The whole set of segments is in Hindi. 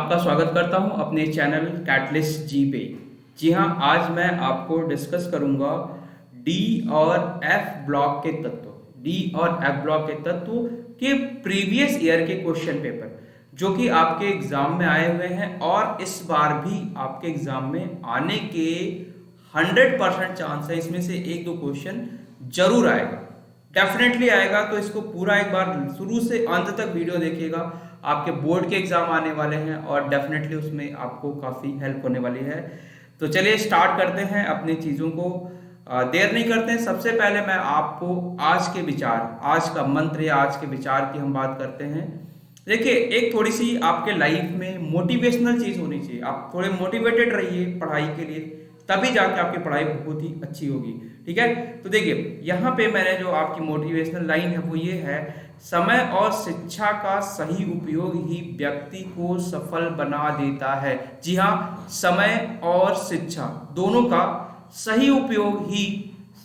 आपका स्वागत करता हूं अपने चैनल कैटलिस्ट जी पे। जी हां, आज मैं आपको डिस्कस करूंगा डी और एफ ब्लॉक के तत्व। डी और एफ ब्लॉक के तत्व के प्रीवियस ईयर के क्वेश्चन पेपर जो कि आपके एग्जाम में आए हुए हैं और इस बार भी आपके एग्जाम में आने के 100% चांस है। इसमें से एक दो क्वेश्चन जरूर आएगा, डेफिनेटली आएगा। तो इसको पूरा एक बार शुरू से अंत तक वीडियो देखिएगा। आपके बोर्ड के एग्जाम आने वाले हैं और डेफिनेटली उसमें आपको काफ़ी हेल्प होने वाली है। तो चलिए स्टार्ट करते हैं अपनी चीज़ों को, देर नहीं करते हैं। सबसे पहले मैं आपको आज के विचार, आज का मंत्र या आज के विचार की हम बात करते हैं। देखिए, एक थोड़ी सी आपके लाइफ में मोटिवेशनल चीज़ होनी चाहिए। आप थोड़े मोटिवेटेड रहिए पढ़ाई के लिए, तभी जाके आपकी पढ़ाई बहुत ही अच्छी होगी। ठीक है, तो देखिए यहाँ पे मैंने जो आपकी मोटिवेशनल लाइन है वो ये है, समय और शिक्षा का सही उपयोग ही व्यक्ति को सफल बना देता है। जी हाँ, समय और शिक्षा दोनों का सही उपयोग ही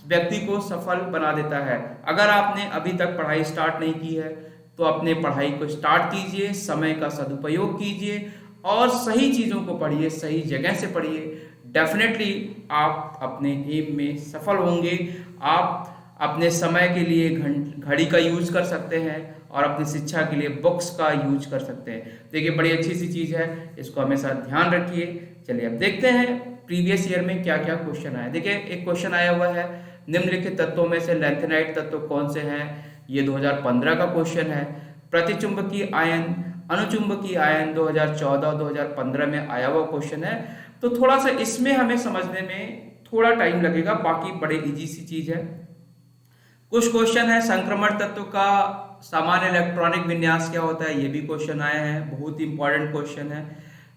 व्यक्ति को सफल बना देता है। अगर आपने अभी तक पढ़ाई स्टार्ट नहीं की है तो अपने पढ़ाई को स्टार्ट कीजिए, समय का सदुपयोग कीजिए और सही चीज़ों को पढ़िए, सही जगह से पढ़िए। डेफिनेटली आप अपने एम में सफल होंगे। आप अपने समय के लिए घड़ी का यूज कर सकते हैं और अपनी शिक्षा के लिए बुक्स का यूज कर सकते हैं। देखिए, बड़ी अच्छी सी चीज़ है, इसको हमेशा ध्यान रखिए। चलिए अब देखते हैं प्रीवियस ईयर में क्या क्या क्वेश्चन आए। देखिए, एक क्वेश्चन आया हुआ है, निम्नलिखित तत्वों में से लैंथेनाइट तत्व कौन से हैं। ये 2015 का क्वेश्चन है। प्रतिचुंबकीय आयन, अनुचुंबकीय आयन 2014-2015 में आया हुआ क्वेश्चन है। तो थोड़ा सा इसमें हमें समझने में थोड़ा टाइम लगेगा, बाकी बड़े इजी सी चीज है। कुछ क्वेश्चन है संक्रमण तत्व का सामान्य इलेक्ट्रॉनिक विन्यास क्या होता है, ये भी क्वेश्चन आए हैं। बहुत ही इंपॉर्टेंट क्वेश्चन है,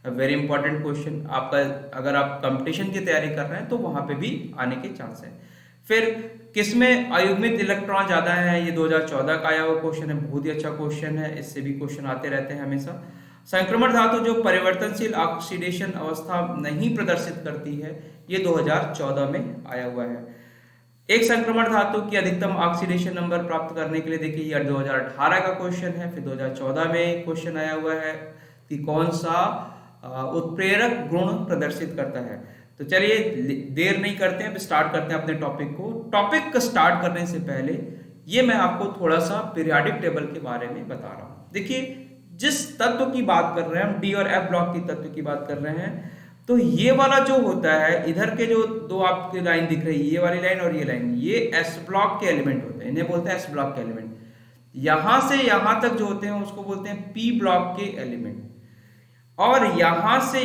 वेरी इंपॉर्टेंट क्वेश्चन। आपका अगर आप कंपटीशन की तैयारी कर रहे हैं तो वहां पे भी आने के चांस है। फिर किसमें अयुग्मित इलेक्ट्रॉन ज्यादा है, ये 2014 का आया हुआ क्वेश्चन है। बहुत ही अच्छा क्वेश्चन है, इससे भी क्वेश्चन आते रहते हैं हमेशा। संक्रमण धातु जो परिवर्तनशील ऑक्सीडेशन अवस्था नहीं प्रदर्शित करती है, ये 2014 में आया हुआ है। एक संक्रमण धातु की अधिकतम ऑक्सीडेशन नंबर प्राप्त करने के लिए देखिए, ये 2018 का क्वेश्चन है। फिर 2014 में क्वेश्चन आया हुआ है कि कौन सा उत्प्रेरक गुण प्रदर्शित करता है। तो चलिए देर नहीं करते हैं, स्टार्ट करते हैं अपने टॉपिक को। टॉपिक को स्टार्ट करने से पहले ये मैं आपको थोड़ा सा पीरियोडिक टेबल के बारे में बता रहा हूँ। देखिए, जिस तत्व की बात कर रहे हैं हम, डी और एफ ब्लॉक की तत्व की बात कर रहे हैं, तो ये वाला जो होता है, इधर के जो दो आपकी लाइन दिख रही है, ये वाली लाइन और ये लाइन, ये एस ब्लॉक के एलिमेंट होते हैं, इन्हें बोलते हैं एस ब्लॉक के एलिमेंट। यहां से यहां तक जो होते हैं उसको बोलते हैं पी ब्लॉक के एलिमेंट। और यहां से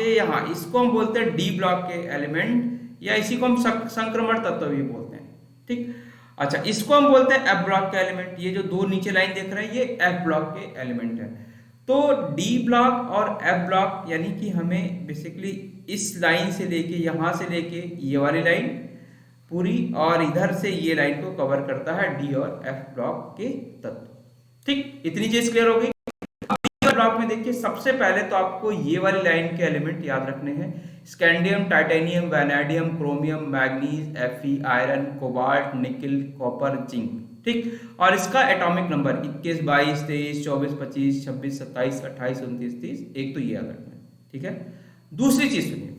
यहां इसको हम बोलते हैं डी ब्लॉक के एलिमेंट, या इसी को हम संक्रमण तत्व भी बोलते हैं। ठीक, अच्छा, इसको हम बोलते हैं एफ ब्लॉक के एलिमेंट। ये जो दो नीचे लाइन देख रहे हैं ये एफ ब्लॉक के एलिमेंट है। तो डी ब्लॉक और एफ ब्लॉक यानी कि हमें बेसिकली इस लाइन से लेके, यहां से लेके ये वाली लाइन पूरी और इधर से ये लाइन को कवर करता है डी और एफ ब्लॉक के तत्व। ठीक, इतनी चीज क्लियर हो गई। ब्लॉक में देखिए, सबसे पहले तो आपको ये वाली लाइन के एलिमेंट याद रखने हैं। Scandium, titanium, vanadium, chromium, manganese, Fe, iron, cobalt, nickel, copper, zinc. ठीक, और इसका एटॉमिक नंबर 21, 22, 23, 24, 25, 26, 27, 28, 29, 30। एक तो ये याद रखना है। ठीक है, दूसरी चीज सुनिए,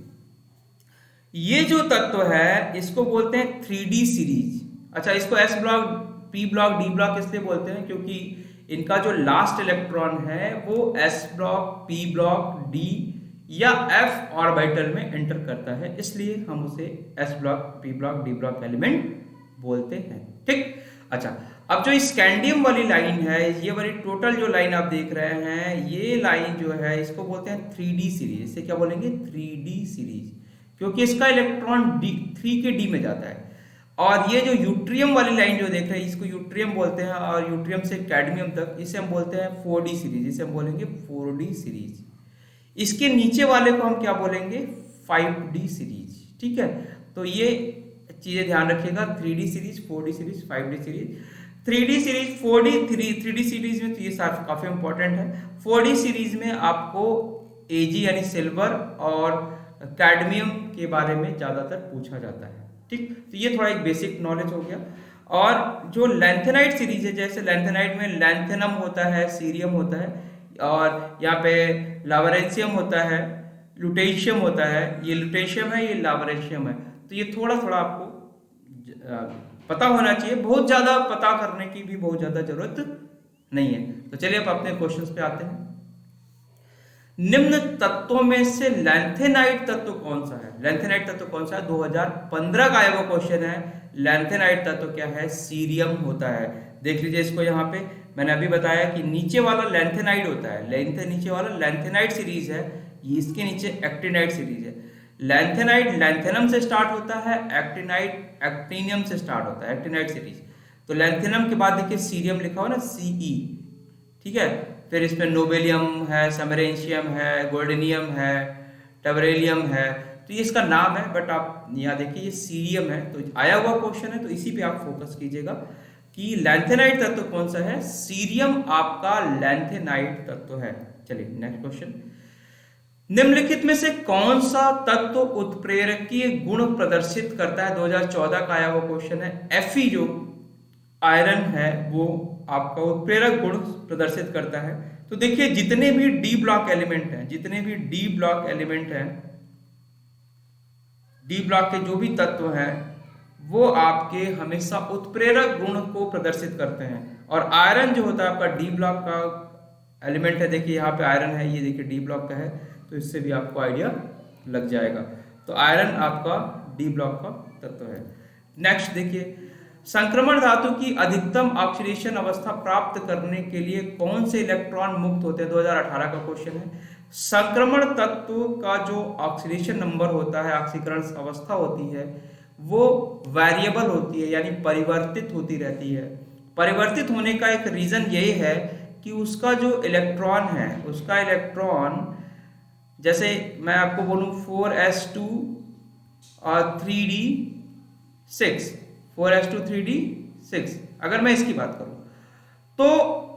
ये जो तत्व है इसको बोलते हैं 3D सीरीज। अच्छा, इसको S block, P block, D block इसलिए बोलते हैं क्योंकि इनका जो लास्ट इलेक्ट्रॉन है वो S block, P block, D या एफ ऑर्बिटल में एंटर करता है, इसलिए हम उसे S block, P block, D block element बोलते हैं। ठीक, अच्छा, अब जो स्कैंडियम वाली लाइन है, ये वाली टोटल जो लाइन आप देख रहे हैं, ये लाइन जो है इसको बोलते हैं 3D सीरीज। इसे क्या बोलेंगे? 3D सीरीज, क्योंकि इसका इलेक्ट्रॉन डी 3 के डी में जाता है। और ये जो यूट्रियम वाली लाइन जो देख रहे हैं, इसको यूट्रियम बोलते हैं, और यूट्रियम से कैडमियम तक इसे हम बोलते हैं 4D सीरीज। इसे हम बोलेंगे 4D सीरीज। इसके नीचे वाले को हम क्या बोलेंगे? 5D series. ठीक है, तो ये चीजें ध्यान रखिएगा, 3D series, 4D series, 5D series. 3D series, 4D 3D series में तो ये काफी इंपॉर्टेंट है। 4D सीरीज में आपको Ag यानी सिल्वर और कैडमियम के बारे में ज्यादातर पूछा जाता है। ठीक, तो ये थोड़ा एक बेसिक नॉलेज हो गया। और जो लैंथेनाइट सीरीज है, जैसे लैंथेनाइट में लैंथेनम होता है, सीरियम होता है, और यहाँ पे लावरेंशियम होता है, लुटेशियम होता है, ये लुटेशियम है, ये लावरेशियम है। तो ये थोड़ा थोड़ा आपको पता होना चाहिए, बहुत ज्यादा पता करने की भी बहुत ज्यादा जरूरत नहीं है। तो चलिए अब अपने क्वेश्चंस पे आते हैं। निम्न तत्वों में से लैंथेनाइट तत्व कौन सा है? लैंथेनाइट तत्व कौन सा है? 2015 का आया हुआ क्वेश्चन है। लैंथेनाइट तत्व क्या है? सीरियम होता है। देख लीजिए इसको, यहाँ पे मैंने अभी बताया कि नीचे वाला लैंथेनाइट होता है, नीचे वाला लैंथेनाइट सीरीज है, ये इसके नीचे एक्टिनाइट सीरीज है। लैंथेनाइट लैंथेनम से स्टार्ट होता है, एक्टिनाइट एक्टिनियम से स्टार्ट होता है, एक्टिनाइट सीरीज। तो लैंथेनम के बाद देखिए सीरियम लिखा हुआ ना, सीई, ठीक है। फिर इसमें नोबेलियम है, समरेंशियम है, गोल्डेनियम है, टबरेलियम है। तो ये इसका नाम है, बट आप यहाँ देखिए ये सीरियम है। तो आया हुआ क्वेश्चन है, तो इसी पे आप फोकस कीजिएगा कि लैंथेनाइट तत्व कौन सा है। सीरियम आपका लैंथेनाइट तत्व है। चलिए नेक्स्ट क्वेश्चन। निम्नलिखित में से कौन सा तत्व उत्प्रेरकीय गुण प्रदर्शित करता है? 2014 का आया हुआ क्वेश्चन है। Fe जो आयरन है वो आपका उत्प्रेरक गुण प्रदर्शित करता है। तो देखिए जितने भी डी ब्लॉक एलिमेंट हैं, जितने भी डी ब्लॉक एलिमेंट हैं, डी ब्लॉक के जो भी तत्व हैं, वो आपके हमेशा उत्प्रेरक गुण को प्रदर्शित करते हैं। और आयरन जो होता है आपका डी ब्लॉक का एलिमेंट है। देखिए यहाँ पे आयरन है, ये देखिए डी ब्लॉक का है, तो इससे भी आपको आइडिया लग जाएगा। तो आयरन आपका डी ब्लॉक का तत्व है। नेक्स्ट देखिए, संक्रमण धातु की अधिकतम ऑक्सीडेशन अवस्था प्राप्त करने के लिए कौन से इलेक्ट्रॉन मुक्त होते हैं? 2018 का क्वेश्चन है। संक्रमण तत्व का जो ऑक्सीडेशन नंबर होता है, ऑक्सीकरण अवस्था होती है, वो वेरिएबल होती है, यानी परिवर्तित होती रहती है। परिवर्तित होने का एक रीजन यही है कि उसका जो इलेक्ट्रॉन है, उसका इलेक्ट्रॉन, जैसे मैं आपको बोलूं 4s2 और 3d6, 4s2 3d6, अगर मैं इसकी बात करूं तो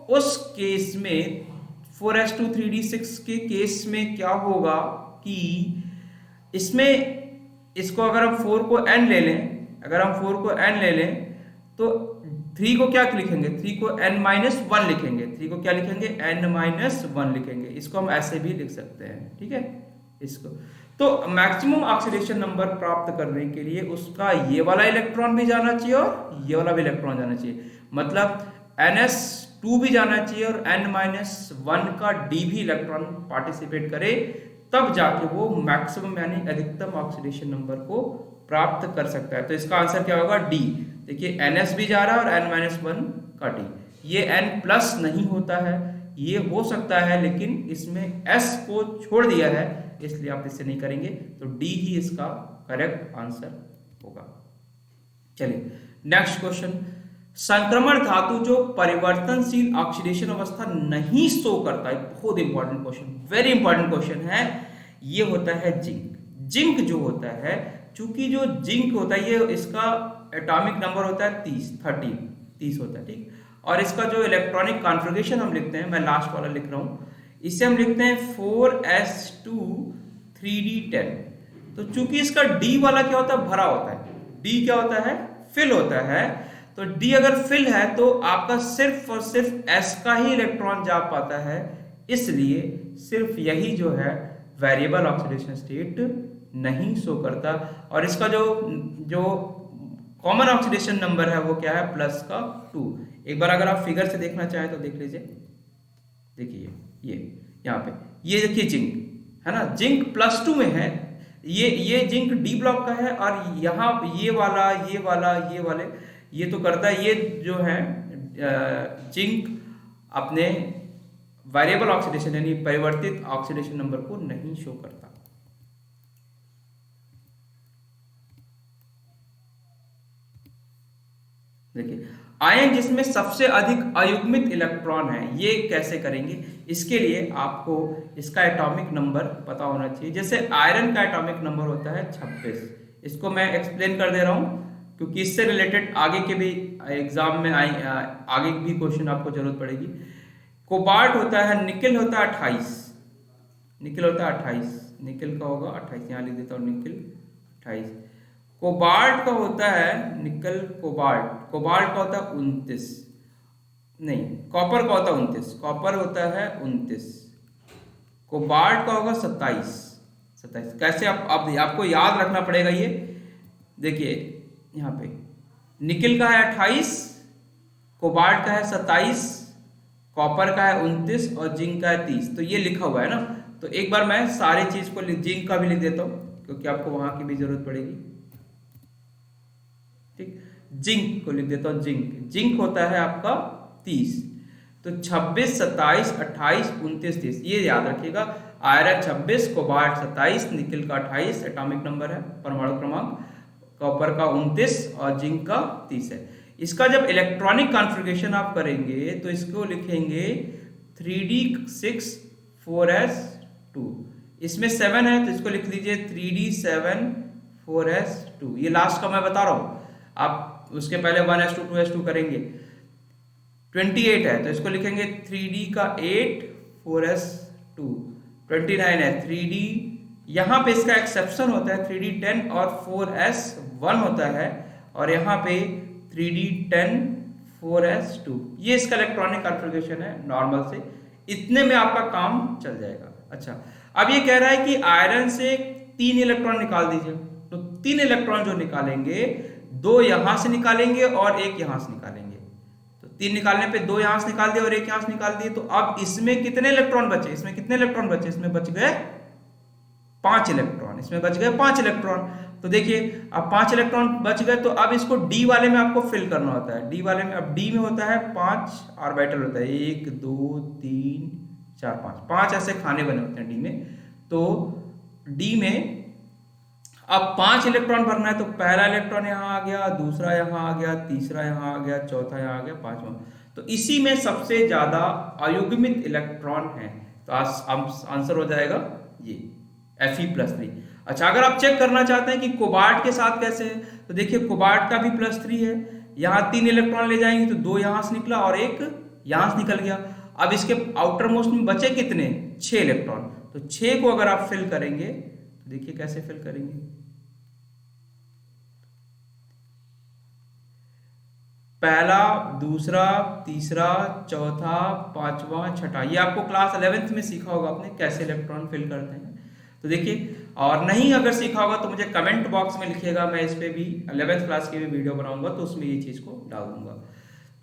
उस केस में 4s2 3d6 के केस में क्या होगा कि इसमें इसको अगर हम 4 को n ले लें, अगर हम 4 को n ले लें तो 3 को क्या लिखेंगे? 3 को n-1 लिखेंगे। 3 को क्या लिखेंगे? n-1 लिखेंगे। इसको हम ऐसे भी लिख सकते हैं, ठीक है इसको। तो मैक्सिमम ऑक्सीडेशन नंबर प्राप्त करने के लिए उसका ये वाला इलेक्ट्रॉन भी जाना चाहिए और ये वाला भी इलेक्ट्रॉन जाना चाहिए। मतलब ns2 भी जाना चाहिए और n-1 का d भी इलेक्ट्रॉन पार्टिसिपेट करे, तब जाके वो मैक्सिमम यानी अधिकतम ऑक्सीडेशन नंबर को प्राप्त कर सकता है। तो इसका आंसर क्या होगा? डी। देखिए ns भी जा रहा है और n-1 का d। ये n प्लस नहीं होता है, ये हो सकता है, लेकिन इसमें s को छोड़ दिया है, इसलिए आप इससे नहीं करेंगे। तो डी ही इसका करेक्ट आंसर होगा। चलिए नेक्स्ट क्वेश्चन। संक्रमण धातु जो परिवर्तनशील ऑक्सीडेशन अवस्था नहीं शो करता है, बहुत important question, very important question है, ये होता है जिंक। जिंक जो होता है, चूंकि जो जिंक होता है ये इसका एटॉमिक नंबर होता है 30 होता है, ठीक। और इसका जो इलेक्ट्रॉनिक कॉन्फ़िगरेशन हम लिखते हैं, मैं लास्ट वाला लिख रहा हूं, इसे हम लिखते हैं 4s2 3d10। तो चूंकि इसका डी वाला क्या होता है? भरा होता है। डी क्या होता है? फिल होता है। तो डी अगर फिल है तो आपका सिर्फ और सिर्फ एस का ही इलेक्ट्रॉन जा पाता है, इसलिए सिर्फ यही जो है वेरिएबल ऑक्सीडेशन स्टेट नहीं शो करता। और इसका जो कॉमन ऑक्सीडेशन नंबर है वो क्या है? प्लस का 2। एक बार अगर आप फिगर से देखना चाहें तो देख लीजिए, देखिए ये यहाँ पे, ये देखिए जिंक है ना, जिंक +2 में है। ये जिंक डी ब्लॉक का है, और यहाँ ये वाले ये तो करता है, ये जो है जिंक अपने वेरिएबल ऑक्सीडेशन यानी परिवर्तित ऑक्सीडेशन नंबर को नहीं शो करता। देखिए आयन जिसमें सबसे अधिक अयुग्मित इलेक्ट्रॉन है, ये कैसे करेंगे? इसके लिए आपको इसका एटॉमिक नंबर पता होना चाहिए। जैसे आयरन का एटॉमिक नंबर होता है 26। इसको मैं एक्सप्लेन कर दे रहा हूं क्योंकि इससे रिलेटेड आगे के भी एग्जाम में आगे भी क्वेश्चन आपको जरूरत पड़ेगी। कोबाल्ट होता है, निकेल होता है 28, निकेल होता है 28, निकेल का होगा 28, यहाँ लिख देता हूँ निकेल 28। कोबाल्ट का होता है निकल कोबाल्ट का होता है 29, नहीं, कॉपर का होता है 29, कॉपर होता है 29, कोबाल्ट का होगा 27। 27 कैसे आप आपको याद रखना पड़ेगा ये। देखिए यहाँ पे निकिल का है 28, कोबाल्ट का है 27, कॉपर का है 29 और जिंक का है 30। तो ये लिखा हुआ है ना। तो एक बार मैं सारी चीज को जिंक का भी लिख देता हूँ क्योंकि आपको वहां की भी जरूरत पड़ेगी। ठीक, जिंक को लिख देता हूँ। जिंक जिंक होता है आपका 30। तो 26, 27, 28, 29, 30 ये याद रखिएगा। आयरन 26, कोबाल्ट 27, निकिल का 28 एटॉमिक नंबर है, परमाणु क्रमांक, कॉपर का 29 और जिंक का 30 है। इसका जब इलेक्ट्रॉनिक कॉन्फ़िगरेशन आप करेंगे तो इसको लिखेंगे 3d6 4s2। इसमें 7 है तो इसको लिख लीजिए 3d7 4s2। ये लास्ट का मैं बता रहा हूं, आप उसके पहले 1s2 2s2 करेंगे। 28 है तो इसको लिखेंगे 3d का 8 4s2। 29 है 3d, यहां पे इसका एक्सेप्शन होता है 3d10 और 4s1 होता है, और यहां पे 3d10 4s2। ये इसका इलेक्ट्रॉनिक कॉन्फ़िगरेशन है नॉर्मल से। इतने में आपका काम चल जाएगा। अच्छा, अब ये कह रहा है कि आयरन से 3 इलेक्ट्रॉन निकाल दीजिए। तो 3 इलेक्ट्रॉन जो निकालेंगे, 2 यहां से निकालेंगे और 1 यहां से निकालेंगे। तो 3 निकालने पे 2 यहां से निकाल दिए और 1 यहां से निकाल दिए। तो अब इसमें कितने इलेक्ट्रॉन बचे? इसमें कितने इलेक्ट्रॉन बचे? इसमें बच गए 5 इलेक्ट्रॉन। इसमें बच गए 5 इलेक्ट्रॉन। तो देखिए अब 5 इलेक्ट्रॉन बच गए तो अब इसको डी वाले में आपको फिल करना होता है। डी वाले में, अब डी में होता है 5 ऑर्बिटल होता है, 1 2 3 4 5, 5 ऐसे खाने बने होते हैं डी में। तो डी में अब 5 इलेक्ट्रॉन भरना है। तो पहला इलेक्ट्रॉन यहाँ आ गया, दूसरा यहाँ आ गया, तीसरा यहाँ आ गया, चौथा यहाँ आ गया, पांचवा। तो इसी में सबसे ज्यादा अयुग्मित इलेक्ट्रॉन है। तो आंसर हो जाएगा ये Fe+3। अच्छा, अगर आप चेक करना चाहते हैं कि कोबाल्ट के साथ कैसे है, तो देखिए कोबाल्ट का भी +3 है। यहाँ 3 इलेक्ट्रॉन ले जाएंगे तो 2 यहां से निकला और 1 यहां से निकल गया। अब इसके आउटर मोस्ट में बचे कितने? 6 इलेक्ट्रॉन। तो 6 को अगर आप फिल करेंगे तो देखिए कैसे फिल करेंगे। पहला, दूसरा, तीसरा, चौथा, पांचवा, छठा, ये आपको क्लास 11th में सीखा होगा आपने कैसे इलेक्ट्रॉन फिल करते हैं। तो देखिए, और नहीं अगर सीखा होगा तो मुझे कमेंट बॉक्स में लिखिएगा, मैं इस पे भी 11th क्लास की भी वीडियो बनाऊंगा तो उसमें ये चीज को डाल दूंगा।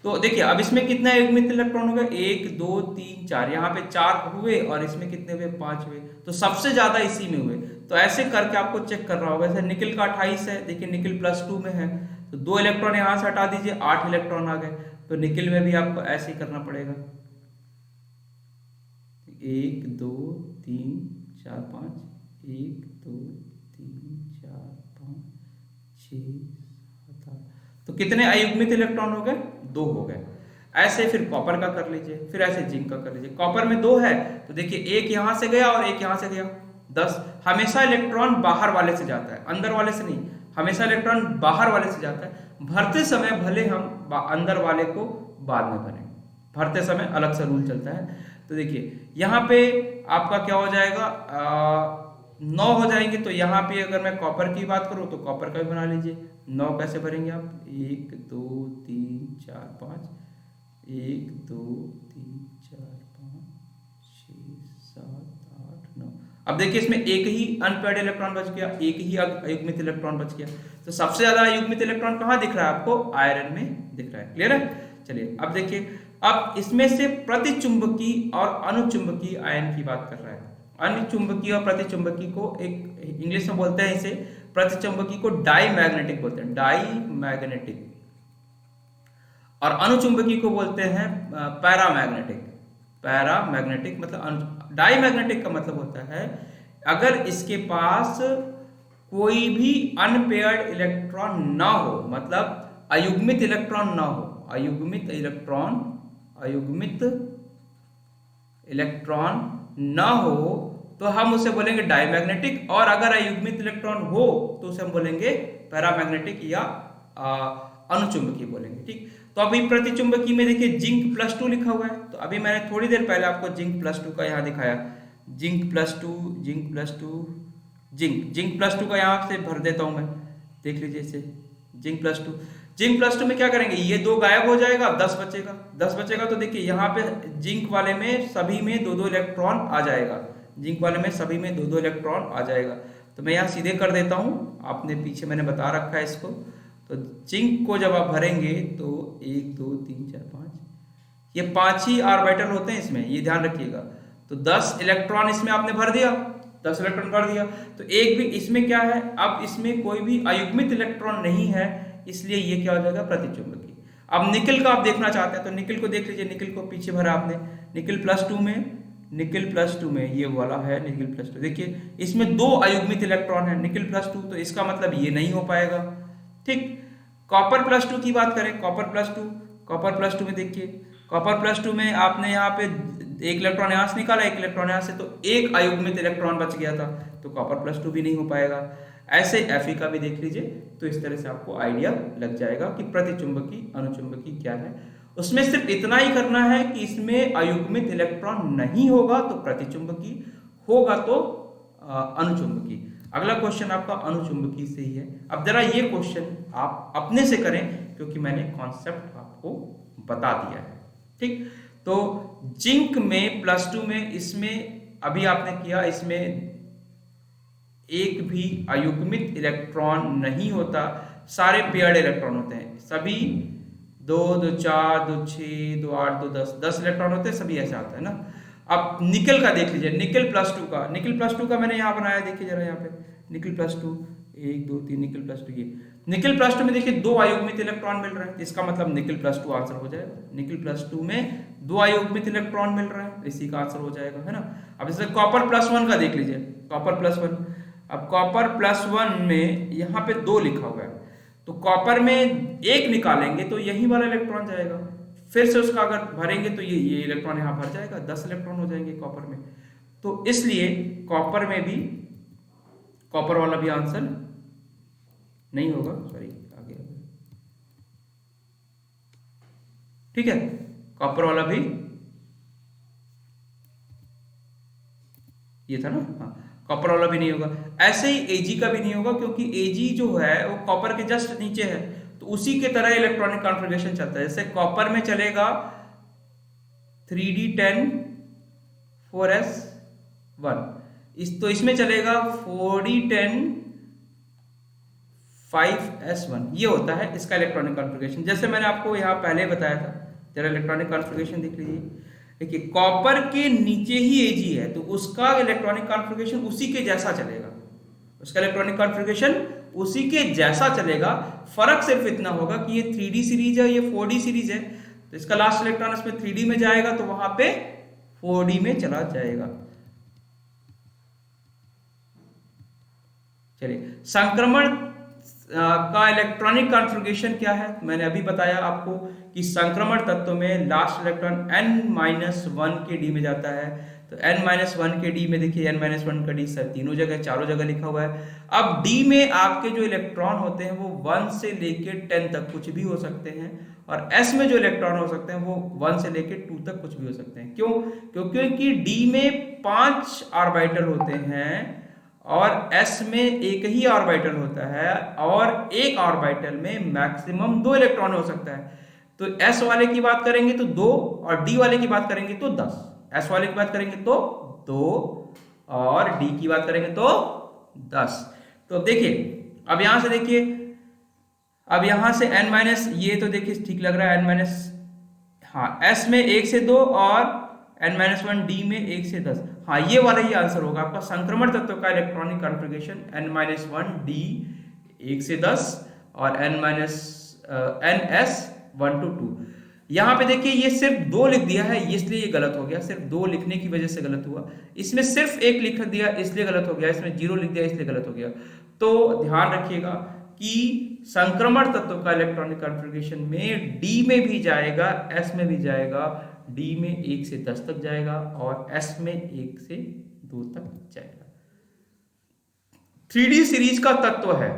तो देखिए अब इसमें कितना युग्मित इलेक्ट्रॉन हो गए? 1 2 3 4, यहाँ पे 4 हुए और इसमें कितने हुए? 5 हुए। तो सबसे ज्यादा इसी में हुए। तो ऐसे करके आपको चेक करना होगा। जैसे निकिल का 28 है, देखिए निकिल +2 में है, तो 2 इलेक्ट्रॉन यहां से हटा दीजिए, 8 इलेक्ट्रॉन आ गए। तो निकिल में भी आपको ऐसे ही करना पड़ेगा, 1 2 3 4 5, 1 2 3 4 5 6 7 8। तो कितने अयुग्मित इलेक्ट्रॉन हो गए? 2 हो गए। ऐसे फिर कॉपर का कर लीजिए, फिर ऐसे जिंक का कर लीजिए। कॉपर में 2 है तो देखिए 1 यहां से गया और 1 यहां से गया, 10। हमेशा इलेक्ट्रॉन बाहर वाले से जाता है, अंदर वाले से नहीं। हमेशा इलेक्ट्रॉन बाहर वाले से जाता है। भरते समय भले हम अंदर वाले को बाद में भरें, भरते समय अलग सा रूल चलता है। तो देखिए यहाँ पे आपका क्या हो जाएगा, 9 हो जाएंगे। तो यहाँ पे अगर मैं कॉपर की बात करूँ तो कॉपर का भी बना लीजिए। 9 कैसे भरेंगे आप? 1 2 3 4 5, 1 2 3 4 5 6 7 8 9। अब देखिए इसमें एक ही अनपेयर्ड इलेक्ट्रॉन बच गया, एक ही अयुग्मित इलेक्ट्रॉन बच गया। तो सबसे ज्यादा अयुग्मित इलेक्ट्रॉन कहाँ दिख रहा है आपको? आयरन में दिख रहा है। क्लियर है? चलिए अब देखिए, अब इसमें से प्रतिचुंबकी और अनुचुंबकी आयन की बात कर रहा है। अनुचुंबकी और प्रतिचुंबकी को एक इंग्लिश में बोलते हैं, इसे प्रतिचुंबकी को डाई मैग्नेटिक बोलते हैं, डाई मैग्नेटिक। और अनुचुंबकी को बोलते हैं पैरामैग्नेटिक। पैरामैग्नेटिक मतलब, डाई मैग्नेटिक का मतलब होता है अगर इसके पास कोई भी अनपेयर्ड इलेक्ट्रॉन ना हो, मतलब अयुग्मित इलेक्ट्रॉन ना हो, अयुग्मित इलेक्ट्रॉन ना हो तो हम उसे बोलेंगे डायमैग्नेटिक। और अगर अयुग्मित इलेक्ट्रॉन हो तो उसे हम बोलेंगे पैरामैग्नेटिक या अनुचुंबकीय बोलेंगे। ठीक, तो अभी प्रतिचुंबकी में देखिए जिंक +2 लिखा हुआ है। तो अभी मैंने थोड़ी देर पहले आपको जिंक +2 का यहाँ दिखाया, जिंक +2 जिंक +2 जिंक +2 का यहाँ से भर देता हूं मैं, देख लीजिए इसे, जिंक +2। जिंक प्लस टू में क्या करेंगे, ये 2 गायब हो जाएगा, 10 बचेगा। 10 बचेगा तो देखिए यहाँ पे जिंक वाले में सभी में 2-2 इलेक्ट्रॉन आ जाएगा, जिंक वाले में सभी में 2-2 इलेक्ट्रॉन आ जाएगा। तो मैं यहाँ सीधे कर देता हूँ, आपने पीछे मैंने बता रखा है इसको। तो जिंक को जब आप भरेंगे तो 1 2 3 4 5, ये 5 ही ऑर्बिटल होते हैं इसमें, ये ध्यान रखिएगा। तो 10 इलेक्ट्रॉन इसमें आपने भर दिया, 10 इलेक्ट्रॉन भर दिया, तो एक भी इसमें क्या है, अब इसमें कोई भी अयुग्मित इलेक्ट्रॉन नहीं है, इसलिए ये क्या हो जाएगा, प्रतिचुंबकीय। अब निकिल का आप देखना चाहते हैं तो निकिल को देख लीजिए, निकिल को पीछे भरा आपने, निकिल प्लस टू में ये वाला है निकिल प्लस टू। देखिए इसमें 2 अयुग्मित इलेक्ट्रॉन है, निकिल प्लस टू, तो इसका मतलब ये नहीं हो पाएगा। ठीक, कॉपर प्लस टू की बात करें, कॉपर प्लस टू में देखिए, कॉपर प्लस टू में आपने यहाँ पे 1 इलेक्ट्रॉन यहाँ से निकाला, 1 इलेक्ट्रॉन यहाँ से, तो 1 अयुग्मित इलेक्ट्रॉन बच गया था, तो कॉपर प्लस टू भी नहीं हो पाएगा। ऐसे Fe का भी देख लीजिए, तो इस तरह से आपको आइडिया लग जाएगा कि प्रतिचुंबकी अनुचुंबकी क्या है। उसमें सिर्फ इतना ही करना है कि इसमें अयुग्मित इलेक्ट्रॉन नहीं होगा तो प्रतिचुंबकी, होगा तो अनुचुंबकी। अगला क्वेश्चन आपका अनुचुंबकी से ही है। अब जरा ये क्वेश्चन आप अपने से करें, क्योंकि मैंने कॉन्सेप्ट आपको बता दिया है। ठीक, तो जिंक में प्लस टू में, इसमें अभी आपने किया, इसमें एक भी अयुग्मित इलेक्ट्रॉन नहीं होता, सारे पेयर्ड इलेक्ट्रॉन होते हैं, सभी 2 2 4 2 6 2 8 2 10 इलेक्ट्रॉन होते हैं, सभी ऐसे आता है ना। अब निकल का देख लीजिए, निकल प्लस टू का मैंने यहाँ बनाया, देखिए जरा यहाँ पे nickel plus two, 1 2 3 nickel plus two, ये निकल प्लस टू में देखिए 2 अयुग्मित इलेक्ट्रॉन मिल रहे हैं, इसका मतलब निकल प्लस टू आंसर हो जाएगा। निकल प्लस टू में 2 अयुग्मित इलेक्ट्रॉन मिल रहे हैं, इसी का आंसर हो जाएगा, है ना। अब जैसे कॉपर प्लस वन का देख लीजिए, कॉपर प्लस वन, अब कॉपर प्लस वन में यहाँ पे 2 लिखा हुआ है, तो कॉपर में 1 निकालेंगे तो यही वाला इलेक्ट्रॉन जाएगा, फिर से उसका अगर भरेंगे तो ये इलेक्ट्रॉन यहाँ भर जाएगा, 10 इलेक्ट्रॉन हो जाएंगे कॉपर में। तो इसलिए कॉपर में भी, कॉपर वाला भी आंसर नहीं होगा, सॉरी आगे, ठीक है, कॉपर वाला भी ये था ना, हाँ, कॉपर वाला भी नहीं होगा। ऐसे ही Ag का भी नहीं होगा, क्योंकि Ag जो है वो कॉपर के जस्ट नीचे है, तो उसी के तरह इलेक्ट्रॉनिक कॉन्फ़िगरेशन चलता है। जैसे कॉपर में चलेगा 3d10 4s1, तो इसमें चलेगा 4d10 5s1, ये होता है इसका इलेक्ट्रॉनिक कॉन्फ़िगरेशन। जैसे मैंने आपको यहाँ पहले बताया था, जरा इलेक्ट्रॉनिक कॉन्फ़िगरेशन देख लीजिए। देखिए कॉपर के नीचे ही Ag है, तो उसका इलेक्ट्रॉनिक कॉन्फ़िगरेशन उसी के जैसा चलेगा, उसका इलेक्ट्रॉनिक कॉन्फ़िगरेशन उसी के जैसा चलेगा। फर्क सिर्फ इतना होगा कि ये 3d सीरीज है, ये 4d सीरीज है, तो इसका लास्ट इलेक्ट्रॉन इसमें 3d में जाएगा, तो वहां पे 4d में चला जाएगा। चलिए, संक्रमण का इलेक्ट्रॉनिक कॉन्फ़िगरेशन क्या है, मैंने अभी बताया आपको कि संक्रमण तत्व में लास्ट इलेक्ट्रॉन n-1 के d में जाता है, तो n-1 के d में देखिए n-1 का d सब तीनों जगह, चारों जगह लिखा हुआ है। अब d में आपके जो इलेक्ट्रॉन होते हैं वो 1 से लेके 10 तक कुछ भी हो सकते हैं, और s में जो इलेक्ट्रॉन हो सकते हैं वो 1 से लेके 2 तक कुछ भी हो सकते हैं। क्यों? क्योंकि d में 5 ऑर्बिटल होते हैं और s में एक ही ऑर्बिटल होता है, और एक ऑर्बिटल में मैक्सिमम 2 इलेक्ट्रॉन हो सकता है। तो s वाले की बात करेंगे तो 2, और d वाले की बात करेंगे तो 10। s वाले की बात करेंगे तो 2 और d की बात करेंगे तो 10। तो देखिए अब यहां से देखिए, अब यहां से n- ये तो देखिए ठीक लग रहा है, हाँ s में 1 से 2 और n-1 d में 1 से 10, हाँ ये वाला ही आंसर होगा आपका। संक्रमण तत्व का इलेक्ट्रॉनिक कॉन्फ़िगरेशन n-1 d 1 से 10 और ns 1 to 2। यहाँ पे देखिए ये सिर्फ 2 लिख दिया है, इसलिए ये गलत हो गया, सिर्फ 2 लिखने की वजह से गलत हुआ। इसमें सिर्फ 1 लिख दिया इसलिए गलत हो गया, इसमें 0 लिख दिया इसलिए गलत हो गया। तो ध्यान रखिएगा कि संक्रमण तत्व का इलेक्ट्रॉनिक कॉन्फ़िगरेशन में d में भी जाएगा, s में भी जाएगा, d में 1 से 10 तक जाएगा और s में 1 से 2 तक जाएगा। 3d सीरीज का तत्व है।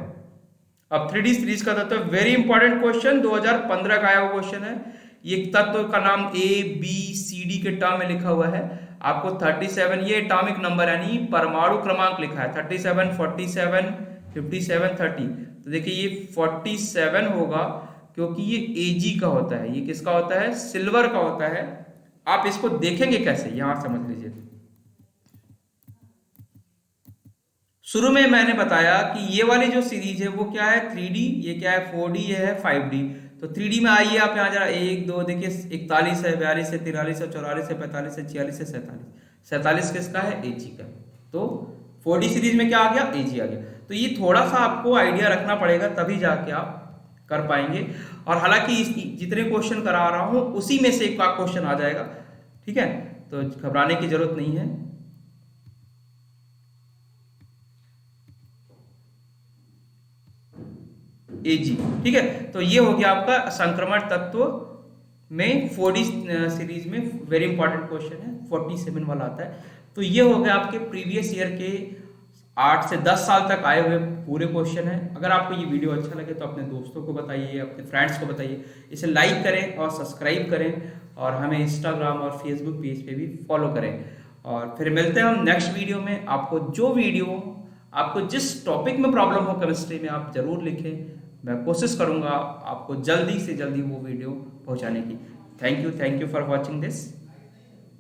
अब 3d सीरीज का तत्व वेरी इंपॉर्टेंट क्वेश्चन, 2015 का आया हुआ क्वेश्चन है। ये तत्व का नाम A B C D के टर्म में लिखा हुआ है। आपको 37, ये एटॉमिक नंबर यानी परमाणु क्रमांक लिखा है, 37 47 57 30। तो देखिए ये 47 होगा, क्योंकि ये Ag का होता है। ये किसका होता है? सिल्वर का होता है। आप इसको देखेंगे कैसे, यहां समझ लीजिए। शुरू में मैंने बताया कि ये वाली जो सीरीज है वो क्या है, 3D, ये क्या है 4D, ये है 5D। तो 3D में आइए आप यहाँ जरा, एक दो देखिए, 41 है, 42 है, 43 है, 44 है, 45 है, 46 है, 47। 47 किसका है? Ag का। तो 4D सीरीज में क्या आ गया? Ag आ गया। तो ये थोड़ा सा आपको आइडिया रखना पड़ेगा, तभी जाके आप कर पाएंगे। और हालांकि जितने क्वेश्चन करा रहा हूं उसी में से एक का क्वेश्चन आ जाएगा, ठीक है, तो घबराने की जरूरत नहीं है। Ag, ठीक है। तो ये हो गया आपका संक्रमण तत्व में 4D सीरीज में वेरी इंपॉर्टेंट क्वेश्चन है, 47 वाला आता है। तो ये हो गया आपके प्रीवियस ईयर के 8 से 10 साल तक आए हुए पूरे क्वेश्चन है। अगर आपको ये वीडियो अच्छा लगे तो अपने दोस्तों को बताइए, अपने फ्रेंड्स को बताइए, इसे लाइक करें और सब्सक्राइब करें, और हमें इंस्टाग्राम और फेसबुक पेज पे भी फॉलो करें। और फिर मिलते हैं हम नेक्स्ट वीडियो में। आपको जिस टॉपिक में प्रॉब्लम हो केमिस्ट्री में, आप जरूर लिखें। मैं कोशिश करूंगा आपको जल्दी से जल्दी वो वीडियो पहुंचाने की। Thank you for watching this.